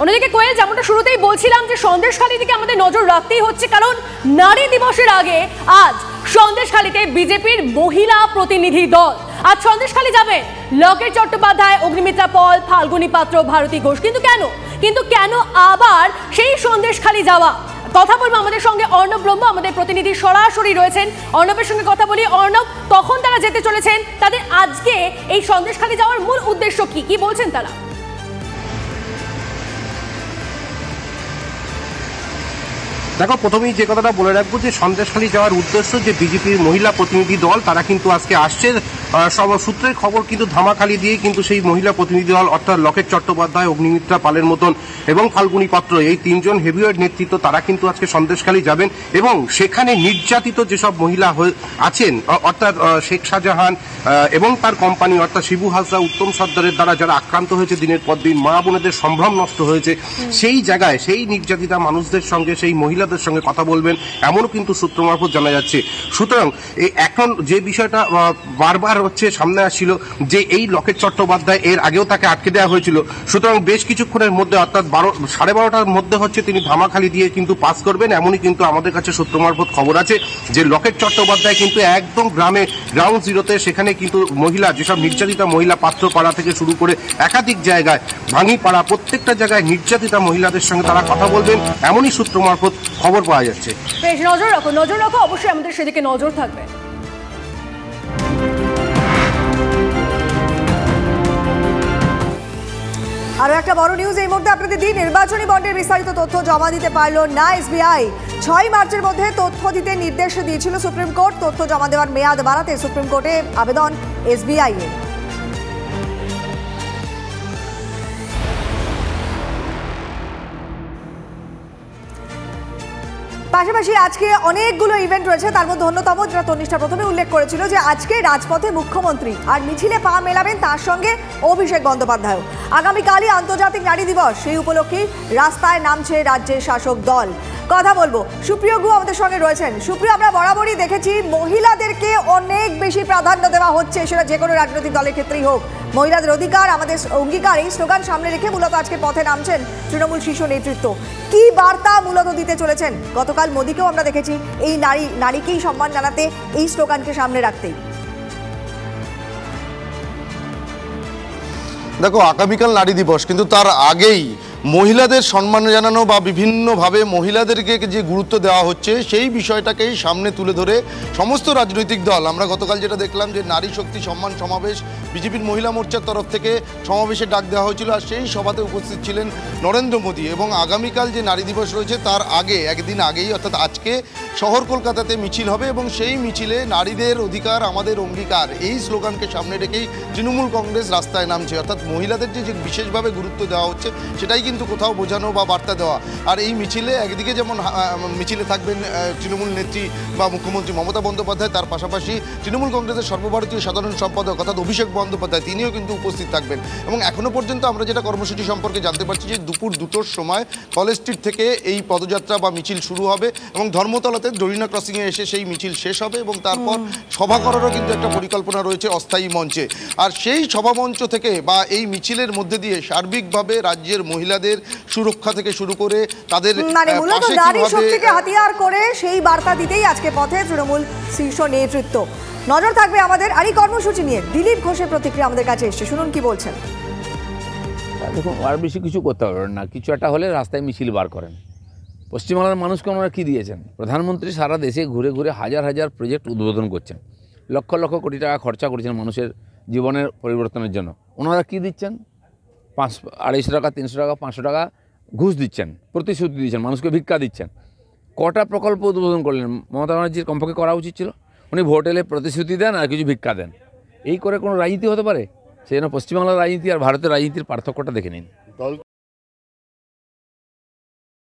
অন্যদিকে কোয়েল, যেমনটা শুরুতেই বলছিলাম যে সন্দেশখালী দিকে আমাদের নজর রাখতেই হচ্ছে, কারণ নারী দিবসের আগে আজ সন্দেশখালীতে বিজেপির মহিলা প্রতিনিধি দল আজ সন্দেশখালী যাবেন লকেট চট্টোপাধ্যায়, অগ্নিমিত্রা পল, ফাল্গুনী পাত্র, ভারতী ঘোষ। কিন্তু কেন আবার সেই সন্দেশখালী যাওয়া? কথা বলবো আমাদের সঙ্গে অর্ণব ব্রহ্ম, আমাদের প্রতিনিধি সরাসরি রয়েছেন। অর্ণবের সঙ্গে কথা বলি। অর্ণব, কখন তারা যেতে চলেছেন? তাদের আজকে এই সন্দেশখালী যাওয়ার মূল উদ্দেশ্য কি বলছেন তারা? দেখো, প্রথমেই যে কথাটা বলে রাখবো যে সন্দেশখালী যাওয়ার উদ্দেশ্য যে বিজেপির মহিলা প্রতিনিধি দল তারা কিন্তু আজকে আসছে। সব সূত্রের খবর কিন্তু ধামাখালি দিয়ে কিন্তু সেই মহিলা প্রতিনিধি দল অর্থাৎ লকেট চট্টোপাধ্যায়, অগ্নিমিত্রা পালের মতন এবং ফাল্গুনী পাত্র, এই তিনজন হেভিওয়েট নেতৃত্ব তারা কিন্তু আজকে সন্দেশখালী যাবেন এবং সেখানে নির্যাতিত যেসব মহিলা আছেন অর্থাৎ শেখ শাহজাহান এবং তার কোম্পানি অর্থাৎ শিবু হাজরা, উত্তম সর্দারের দ্বারা যারা আক্রান্ত হয়েছে দিনের পর দিন, মা বোনেদের সম্ভ্রম নষ্ট হয়েছে, সেই জায়গায় সেই নির্যাতিতা মানুষদের সঙ্গে, সেই মহিলাদের সঙ্গে কথা বলবেন এমনও কিন্তু সূত্র মারফত জানা যাচ্ছে। সুতরাং এখন যে বিষয়টা বারবার হচ্ছে সামনে আসছিল যে এই লকেট চট্টোপাধ্যায় এর আগেও তাকে আটকে দেওয়া হয়েছিল, সুতরাং বেশ কিছুক্ষণের মধ্যে অর্থাৎ 12:30টার মধ্যে হচ্ছে তিনি ধামাখালি দিয়ে কিন্তু পাস করবেন, এমনই কিন্তু আমাদের কাছে সূত্র মারফত খবর আছে যে লকেট চট্টোপাধ্যায় কিন্তু একদম গ্রাউন্ড জিরোতে সেখানে কিন্তু মহিলা যেসব নির্যাতিতা মহিলা, পাত্রপাড়া থেকে শুরু করে একাধিক জায়গায়, ভাঙিপাড়া, প্রত্যেকটা জায়গায় নির্যাতিতা মহিলাদের সঙ্গে তারা কথা বলবেন, এমনই সূত্র মারফত খবর পাওয়া যাচ্ছে। বেশ, নজর রাখো, অবশ্যই আমাদের সেদিকে নজর থাকবে। আরো একটা বড় নিউজ এই মুহূর্তে আপনাদের দিই। নির্বাচনী বন্ডের বিস্তারিত তথ্য জমা দিতে পারল না এসবিআই। 6 মার্চের মধ্যে তথ্য দিতে নির্দেশ দিয়েছিল সুপ্রিম কোর্ট। তথ্য জমা দেওয়ার মেয়াদ বাড়াতে সুপ্রিম কোর্টে আবেদন এসবিআই এর। পাশাপাশি আজকে অনেকগুলো ইভেন্ট রয়েছে, তার মধ্যে অন্যতম যেটা তনিষ্ঠা প্রথমে উল্লেখ করেছিল যে আজকে রাজপথে মুখ্যমন্ত্রী আর মিছিলে পা মেলাবেন তার সঙ্গে অভিষেক বন্দ্যোপাধ্যায়। আগামীকালই আন্তর্জাতিক নারী দিবস, সেই উপলক্ষে রাস্তায় নামছে রাজ্যের শাসক দল। কথা বলবো, সুপ্রিয় গু আমাদের সঙ্গে রয়েছেন। সুপ্রিয়, আমরা বরাবরই দেখেছি মহিলাদেরকে অনেক বেশি প্রাধান্য দেওয়া হচ্ছে, সেটা যে কোনো রাজনৈতিক দলের ক্ষেত্রেই হোক। মহিলাদের অধিকার আমাদের অঙ্গীকার, এই স্লোগান সামনে রেখে মূলত আজকে পথে নামছেন তৃণমূল শীর্ষ নেতৃত্ব। কি বার্তা মূলত দিতে চলেছেন? গতকাল মোদীকেও আমরা দেখেছি এই নারীকেই সম্মান জানাতে, এই স্লোগানকে সামনে রাখতেই। দেখো, আগামীকাল নারী দিবস, কিন্তু তার আগেই মহিলাদের সম্মান জানানো বা বিভিন্নভাবে মহিলাদেরকে যে গুরুত্ব দেওয়া হচ্ছে সেই বিষয়টাকেই সামনে তুলে ধরে সমস্ত রাজনৈতিক দল, আমরা গতকাল যেটা দেখলাম যে নারী শক্তি সম্মান সমাবেশ বিজেপির মহিলা মোর্চার তরফ থেকে সমাবেশে ডাক দেওয়া হয়েছিল, আর সেই সভাতে উপস্থিত ছিলেন নরেন্দ্র মোদী। এবং আগামীকাল যে নারী দিবস রয়েছে তার আগে একদিন আগেই অর্থাৎ আজকে শহর কলকাতাতে মিছিল হবে এবং সেই মিছিলে নারীদের অধিকার আমাদের অঙ্গীকার এই স্লোগানকে সামনে রেখেই তৃণমূল কংগ্রেস রাস্তায় নামছে। অর্থাৎ মহিলাদের যে বিশেষভাবে গুরুত্ব দেওয়া হচ্ছে সেটাই কিন্তু কোথাও বোঝানো বা বার্তা দেওয়া। আর এই মিছিলে একদিকে যেমন মিছিলে থাকবেন তৃণমূল নেত্রী বা মুখ্যমন্ত্রী মমতা বন্দ্যোপাধ্যায়, তার পাশাপাশি তৃণমূল কংগ্রেসের সর্বভারতীয় সাধারণ সম্পাদক অর্থাৎ অভিষেক বন্দ্যোপাধ্যায়, তিনিও কিন্তু উপস্থিত থাকবেন। এবং এখনও পর্যন্ত আমরা যেটা কর্মসূচি সম্পর্কে জানতে পারছি যে দুপুর 2টোর সময় কলেজ স্ট্রিট থেকে এই পদযাত্রা বা মিছিল শুরু হবে এবং ধর্মতলাতে ডরিনা ক্রসিংয়ে এসে সেই মিছিল শেষ হবে এবং তারপর সভা করারও কিন্তু একটা পরিকল্পনা রয়েছে অস্থায়ী মঞ্চে। আর সেই সভামঞ্চ থেকে বা এই মিছিলের মধ্যে দিয়ে সার্বিকভাবে রাজ্যের মহিলাদের সুরক্ষা থেকে শুরু করে তাদের মূলত নারী শক্তিকে হাতিয়ার করে সেই বার্তা দিতেই আজকে পথে তৃণমূল শীর্ষ নেতৃত্ব। নজর থাকবে আমাদের আর এই কর্মসূচি নিয়ে। দিলীপ ঘোষের প্রতিক্রিয়া আমাদের কাছে এসছে, শুনুন কি বলছেন। দেখুন, আর বেশি কিছু করতে পারবেন না, কিছু একটা হলে রাস্তায় মিছিল বার করেন। পশ্চিমবাংলার মানুষকে ওনারা কী দিয়েছেন? প্রধানমন্ত্রী সারা দেশে ঘুরে ঘুরে হাজার হাজার প্রজেক্ট উদ্বোধন করছেন, লক্ষ লক্ষ কোটি টাকা খরচা করেছেন মানুষের জীবনের পরিবর্তনের জন্য। ওনারা কী দিচ্ছেন? 250 টাকা, 300 টাকা, 500 টাকা ঘুষ দিচ্ছেন, প্রতিশ্রুতি দিচ্ছেন, মানুষকে ভিক্ষা দিচ্ছেন। কটা প্রকল্প উদ্বোধন করলেন? মমতা ব্যানার্জির কমপক্ষে করা উচিত ছিল। উনি ভোট এলে প্রতিশ্রুতি দেন আর কিছু ভিক্ষা দেন, এই করে কোনো রাজনীতি হতে পারে? সেই জন্য পশ্চিমবাংলার রাজনীতি আর ভারতের রাজনীতির পার্থক্যটা দেখে নিন।